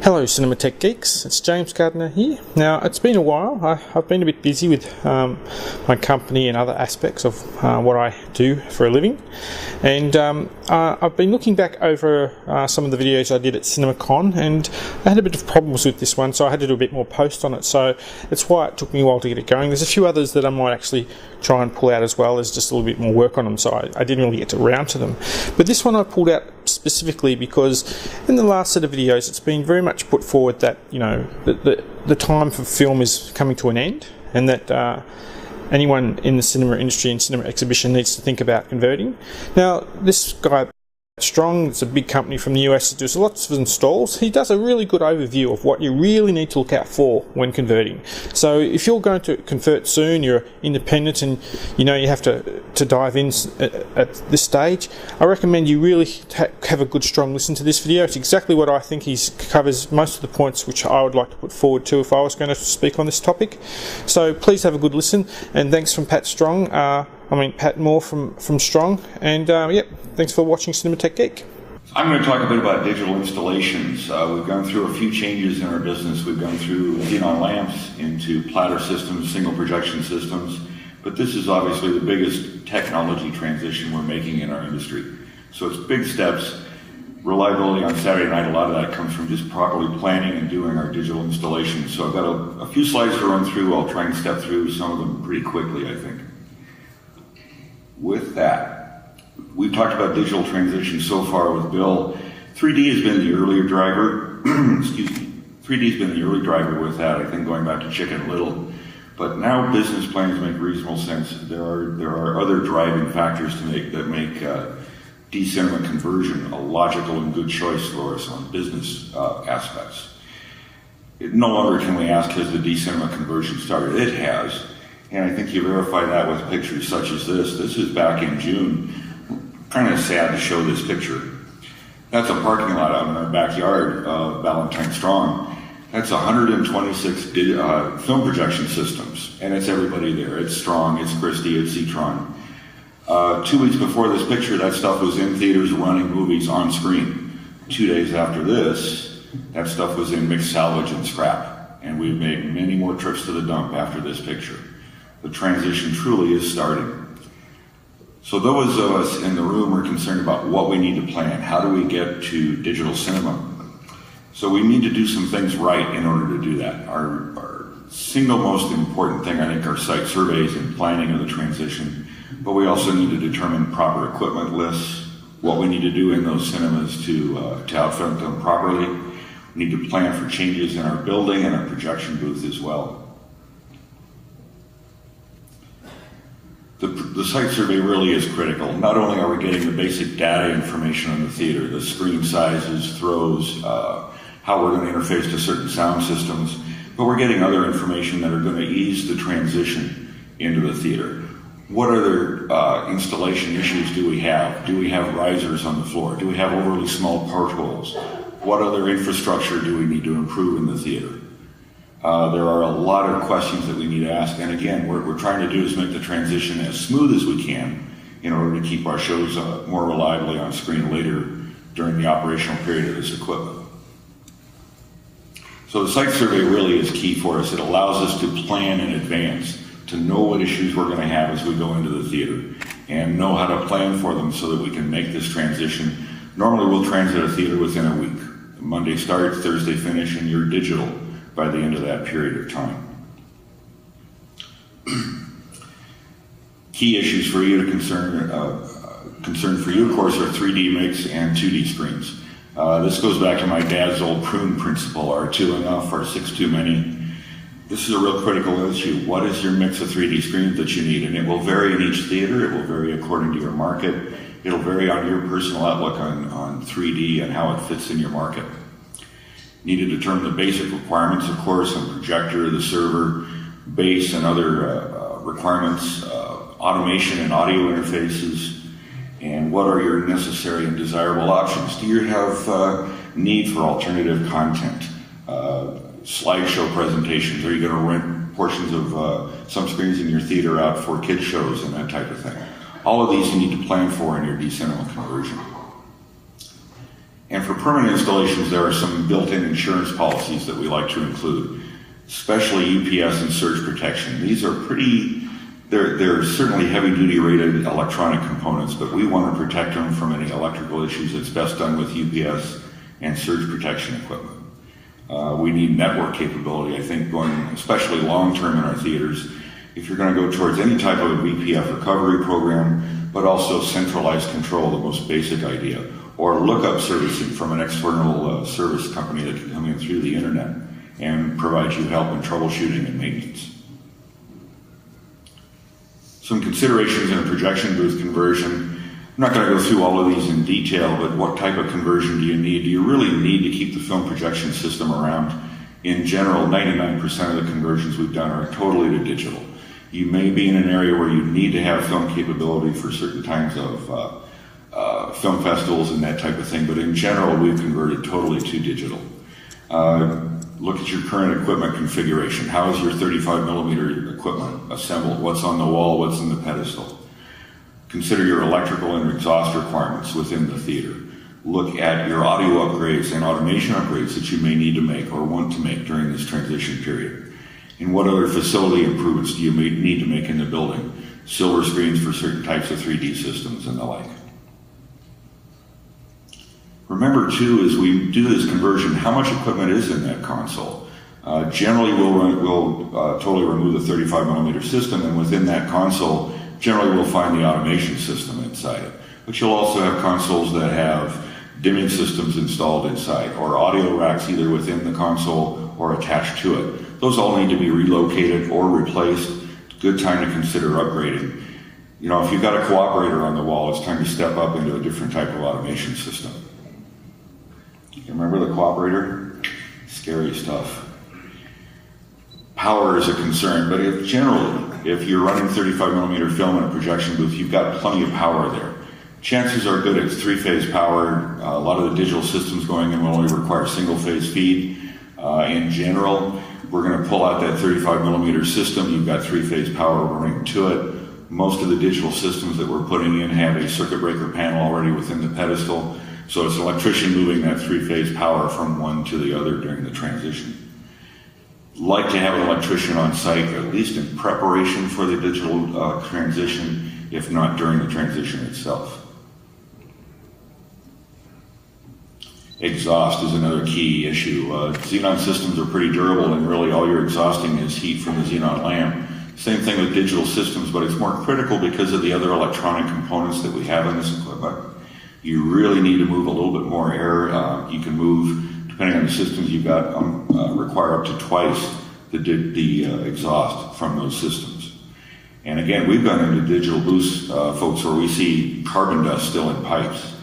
Hello Cinema-Tech Geeks, it's James Gardner here. Now it's been a while, I've been a bit busy with my company and other aspects of what I do for a living, and I've been looking back over some of the videos I did at CinemaCon, and I had a bit of problems with this one, so I had to do a bit more post on it, so that's why it took me a while to get it going. There's a few others that I might actually try and pull out as well. There's just a little bit more work on them, so I didn't really get around to them. But this one I pulled out specifically because in the last set of videos it's been very much put forward that, you know, the time for film is coming to an end, and that anyone in the cinema industry and cinema exhibition needs to think about converting. Now this guy Strong, it's a big company from the US that does lots of installs. He does a really good overview of what you really need to look out for when converting. So if you're going to convert soon, you're independent and you know you have to dive in at this stage, I recommend you really have a good strong listen to this video. It's exactly what I think. He covers most of the points which I would like to put forward to if I was going to speak on this topic. So please have a good listen, and thanks from Pat Strong. Pat Moore from Strong, and thanks for watching CinemaTechGeek. I'm going to talk a bit about digital installations. We've gone through a few changes in our business. We've gone through xenon lamps into platter systems, single projection systems, but this is obviously the biggest technology transition we're making in our industry. So it's big steps. Reliability on Saturday night, a lot of that comes from just properly planning and doing our digital installations. So I've got a few slides to run through. I'll try and step through some of them pretty quickly, I think. With that, we've talked about digital transition so far with Bill. 3D has been the earlier driver. Excuse me. 3D has been the early driver with that, I think, going back to Chicken Little. But now business plans make reasonable sense. There are other driving factors that make D-cinema conversion a logical and good choice for us on business aspects. No longer can we ask, has the D-cinema conversion started? It has. And I think you verify that with pictures such as this. This is back in June. Kind of sad to show this picture. That's a parking lot out in our backyard of Valentine Strong. That's 126 film projection systems, and it's everybody there. It's Strong, it's Christie, it's C-Tron. 2 weeks before this picture, that stuff was in theaters running movies on screen. 2 days after this, that stuff was in mixed salvage and scrap. And we've made many more trips to the dump after this picture. The transition truly is starting. So those of us in the room are concerned about what we need to plan. How do we get to digital cinema? So we need to do some things right in order to do that. Our single most important thing, I think, are site surveys and planning of the transition. But we also need to determine proper equipment lists, what we need to do in those cinemas to outfit them properly. We need to plan for changes in our building and our projection booth as well. The site survey really is critical. Not only are we getting the basic data information on the theater, the screen sizes, throws, how we're going to interface to certain sound systems, but we're getting other information that are going to ease the transition into the theater. What other installation issues do we have? Do we have risers on the floor? Do we have overly small portholes? What other infrastructure do we need to improve in the theater? There are a lot of questions that we need to ask, and again, what we're trying to do is make the transition as smooth as we can in order to keep our shows more reliably on screen later during the operational period of this equipment. So the site survey really is key for us. It allows us to plan in advance, to know what issues we're going to have as we go into the theater, and know how to plan for them so that we can make this transition. Normally we'll transit a theater within a week. Monday start, Thursday finish, and you're digital by the end of that period of time. Key issues for you to concern for you, of course, are 3D mix and 2D screens. This goes back to my dad's old prune principle, R2 enough, R6 too many. This is a real critical issue. What is your mix of 3D screens that you need? And it will vary in each theater, it will vary according to your market, it'll vary on your personal outlook on 3D and how it fits in your market. Need to determine the basic requirements, of course, on projector, the server, base, and other requirements, automation and audio interfaces, and what are your necessary and desirable options. Do you have need for alternative content? Slideshow presentations, are you going to rent portions of some screens in your theater out for kids shows and that type of thing? All of these you need to plan for in your D-cinema conversion. And for permanent installations, there are some built-in insurance policies that we like to include, especially UPS and surge protection. These are they're certainly heavy-duty rated electronic components, but we want to protect them from any electrical issues. It's best done with UPS and surge protection equipment. We need network capability, I think, going especially long-term in our theaters. If you're going to go towards any type of a VPF recovery program, but also centralized control, the most basic idea, or lookup servicing from an external service company that can come in through the internet and provide you help in troubleshooting and maintenance. Some considerations in a projection booth conversion. I'm not going to go through all of these in detail, but what type of conversion do you need? Do you really need to keep the film projection system around? In general, 99% of the conversions we've done are totally to digital. You may be in an area where you need to have film capability for certain times of film festivals and that type of thing, but in general, we've converted totally to digital. Look at your current equipment configuration. How is your 35mm equipment assembled? What's on the wall? What's in the pedestal? Consider your electrical and exhaust requirements within the theater. Look at your audio upgrades and automation upgrades that you may need to make or want to make during this transition period. And what other facility improvements do you need to make in the building? Silver screens for certain types of 3D systems and the like. Remember too, as we do this conversion, how much equipment is in that console. Generally, we'll totally remove the 35mm system, and within that console, generally we'll find the automation system inside it. But you'll also have consoles that have dimming systems installed inside, or audio racks either within the console or attached to it. Those all need to be relocated or replaced. Good time to consider upgrading. You know, if you've got a cooperator on the wall, it's time to step up into a different type of automation system. You remember the cooperator? Scary stuff. Power is a concern, but if you're running 35mm film in a projection booth, you've got plenty of power there. Chances are good it's three-phase power. A lot of the digital systems going in will only require single-phase feed. In general, we're going to pull out that 35mm system. You've got three-phase power running to it. Most of the digital systems that we're putting in have a circuit breaker panel already within the pedestal. So it's an electrician moving that three-phase power from one to the other during the transition. Like to have an electrician on site, at least in preparation for the digital transition, if not during the transition itself. Exhaust is another key issue. Xenon systems are pretty durable, and really all you're exhausting is heat from the xenon lamp. Same thing with digital systems, but it's more critical because of the other electronic components that we have in this equipment. You really need to move a little bit more air. You can move, depending on the systems you've got, require up to twice the exhaust from those systems. And again, we've gone into digital booths, folks, where we see carbon dust still in pipes.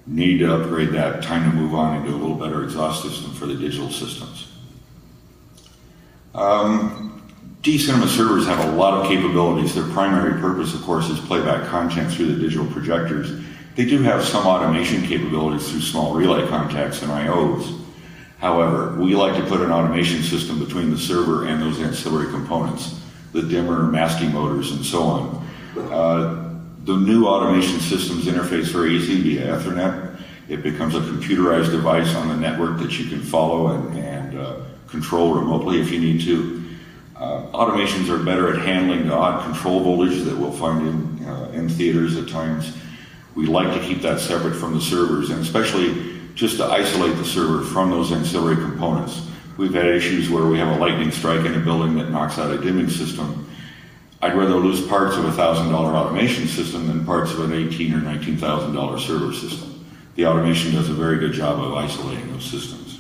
Need to upgrade that, time to move on into a little better exhaust system for the digital systems. D-Cinema servers have a lot of capabilities. Their primary purpose, of course, is playback content through the digital projectors. They do have some automation capabilities through small relay contacts and I/Os. However, we like to put an automation system between the server and those ancillary components, the dimmer, masking motors, and so on. The new automation systems interface very easy via Ethernet. It becomes a computerized device on the network that you can follow and control remotely if you need to. Automations are better at handling the odd control voltage that we'll find in theaters at times. We like to keep that separate from the servers, and especially just to isolate the server from those ancillary components. We've had issues where we have a lightning strike in a building that knocks out a dimming system. I'd rather lose parts of a $1,000 automation system than parts of an $18,000 or $19,000 server system. The automation does a very good job of isolating those systems.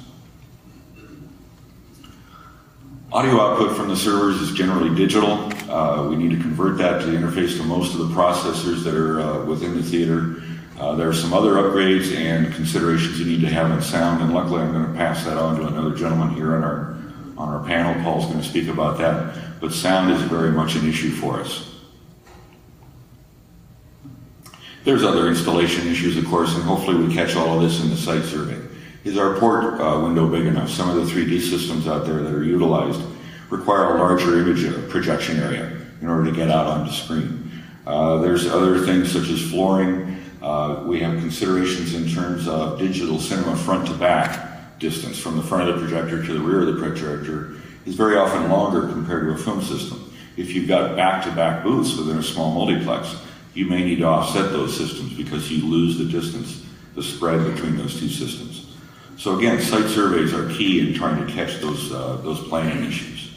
Audio output from the servers is generally digital. We need to convert that to interface to most of the processors that are within the theater. There are some other upgrades and considerations you need to have in sound, and luckily I'm going to pass that on to another gentleman here on our panel. Paul's going to speak about that, but sound is very much an issue for us. There's other installation issues, of course, and hopefully we catch all of this in the site survey. Is our port window big enough? Some of the 3D systems out there that are utilized require a larger image projection area in order to get out onto screen. There's other things such as flooring. We have considerations in terms of digital cinema front to back distance from the front of the projector to the rear of the projector is very often longer compared to a film system. If you've got back-to-back booths within a small multiplex, you may need to offset those systems because you lose the distance, the spread between those two systems. So again, site surveys are key in trying to catch those planning issues.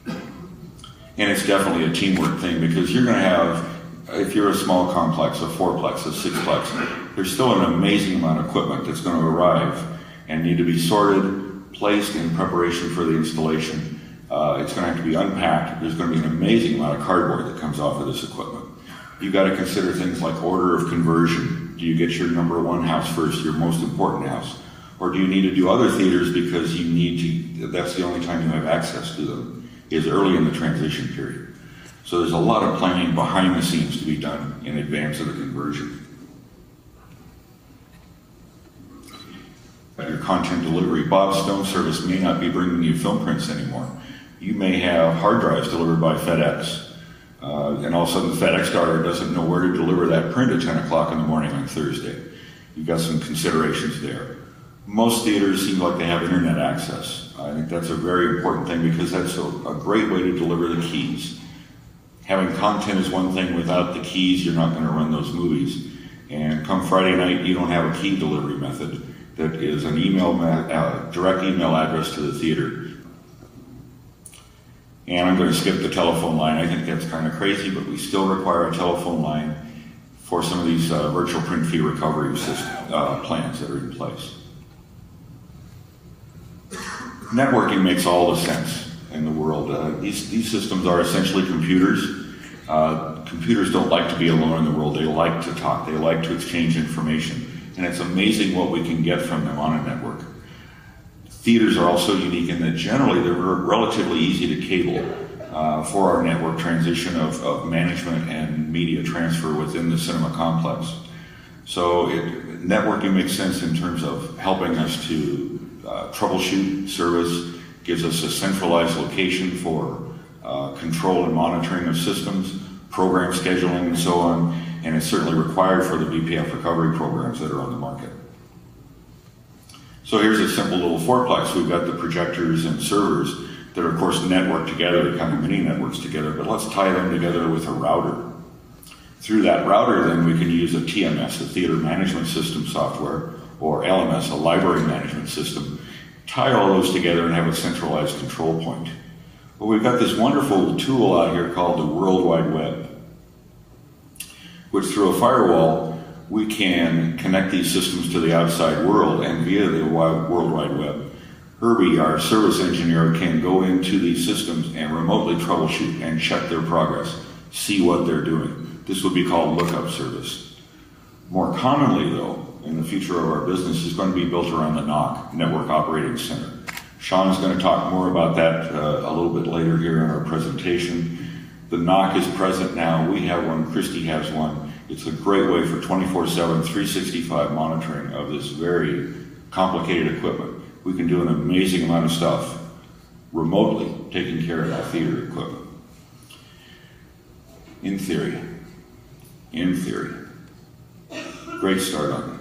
And it's definitely a teamwork thing because you're going to have, if you're a small complex, a fourplex, a sixplex, there's still an amazing amount of equipment that's going to arrive and need to be sorted, placed in preparation for the installation. It's going to have to be unpacked. There's going to be an amazing amount of cardboard that comes off of this equipment. You've got to consider things like order of conversion. Do you get your number one house first, your most important house? Or do you need to do other theaters because you need to, that's the only time you have access to them, is early in the transition period. So there's a lot of planning behind the scenes to be done in advance of the conversion. Your content delivery. Bob's Stone Service may not be bringing you film prints anymore. You may have hard drives delivered by FedEx. And all of a sudden the FedEx driver doesn't know where to deliver that print at 10 o'clock in the morning on Thursday. You've got some considerations there. Most theaters seem like they have internet access. I think that's a very important thing because that's a great way to deliver the keys. Having content is one thing. Without the keys, you're not going to run those movies. And come Friday night, you don't have a key delivery method that is an email, direct email address to the theater. And I'm going to skip the telephone line. I think that's kind of crazy, but we still require a telephone line for some of these virtual print fee recovery plans that are in place. Networking makes all the sense in the world. These systems are essentially computers. Computers don't like to be alone in the world. They like to talk. They like to exchange information. And it's amazing what we can get from them on a network. Theaters are also unique in that generally they're relatively easy to cable for our network transition of management and media transfer within the cinema complex. So networking makes sense in terms of helping us to troubleshoot service, gives us a centralized location for control and monitoring of systems, program scheduling and so on, and it's certainly required for the BPF recovery programs that are on the market. So here's a simple little fourplex. We've got the projectors and servers that are, of course, networked together, kind of mini networks together, but let's tie them together with a router. Through that router, then, we can use a TMS, a theater management system software, or LMS, a library management system, tie all those together and have a centralized control point. Well, we've got this wonderful tool out here called the World Wide Web, which through a firewall, we can connect these systems to the outside world, and via the World Wide Web, Herbie, our service engineer, can go into these systems and remotely troubleshoot and check their progress, see what they're doing. This would be called lookup service. More commonly, though, in the future of our business is going to be built around the NOC, Network Operating Center. Sean's going to talk more about that a little bit later here in our presentation. The NOC is present now. We have one. Christy has one. It's a great way for 24/7, 365 monitoring of this very complicated equipment. We can do an amazing amount of stuff remotely, taking care of that theater equipment. In theory. Great start on that.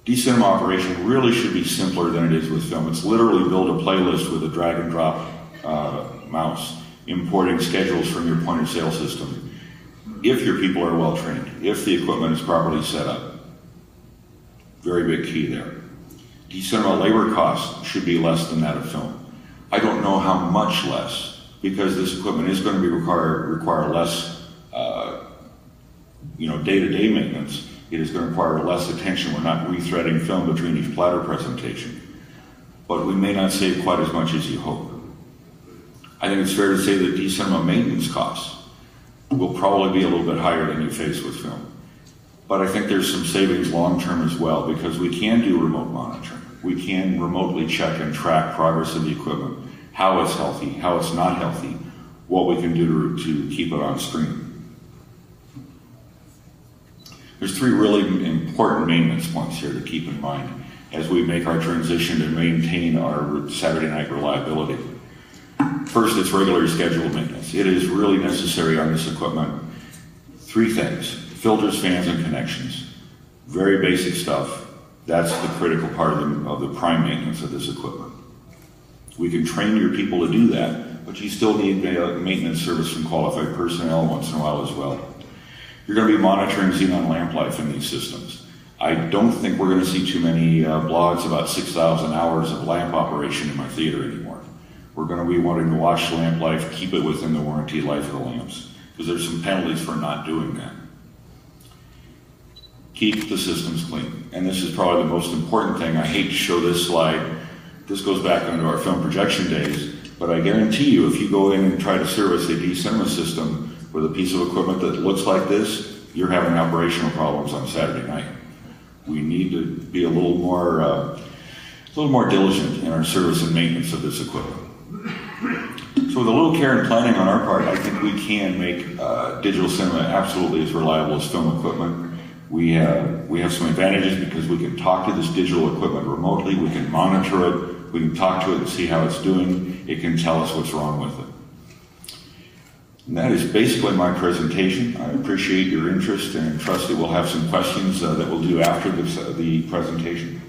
D-Cinema operation really should be simpler than it is with film. It's literally build a playlist with a drag and drop mouse, importing schedules from your point of sale system. If your people are well trained, if the equipment is properly set up. Very big key there. D-Cinema labor costs should be less than that of film. I don't know how much less, because this equipment is going to require less day-to-day maintenance. It is going to require less attention. We're not rethreading film between each platter presentation. But we may not save quite as much as you hope. I think it's fair to say that D-Cinema maintenance costs will probably be a little bit higher than you face with film. But I think there's some savings long-term as well, because we can do remote monitoring. We can remotely check and track progress of the equipment, how it's healthy, how it's not healthy, what we can do to keep it on screen. There's three really important maintenance points here to keep in mind as we make our transition to maintain our Saturday night reliability. First, it's regularly scheduled maintenance. It is really necessary on this equipment. Three things. filters, fans, and connections. Very basic stuff. That's the critical part of the prime maintenance of this equipment. We can train your people to do that, but you still need maintenance service from qualified personnel once in a while as well. You're going to be monitoring xenon lamp life in these systems. I don't think we're going to see too many blogs about 6,000 hours of lamp operation in my theater anymore. We're going to be wanting to watch lamp life, keep it within the warranty life of the lamps, because there's some penalties for not doing that. Keep the systems clean. And this is probably the most important thing. I hate to show this slide. This goes back into our film projection days, but I guarantee you, if you go in and try to service a D-Cinema system with a piece of equipment that looks like this, you're having operational problems on Saturday night. We need to be a little more diligent in our service and maintenance of this equipment. So with a little care and planning on our part, I think we can make digital cinema absolutely as reliable as film equipment. We have some advantages because we can talk to this digital equipment remotely, we can monitor it, we can talk to it and see how it's doing, it can tell us what's wrong with it. And that is basically my presentation. I appreciate your interest and trust that we'll have some questions that we'll do after the presentation.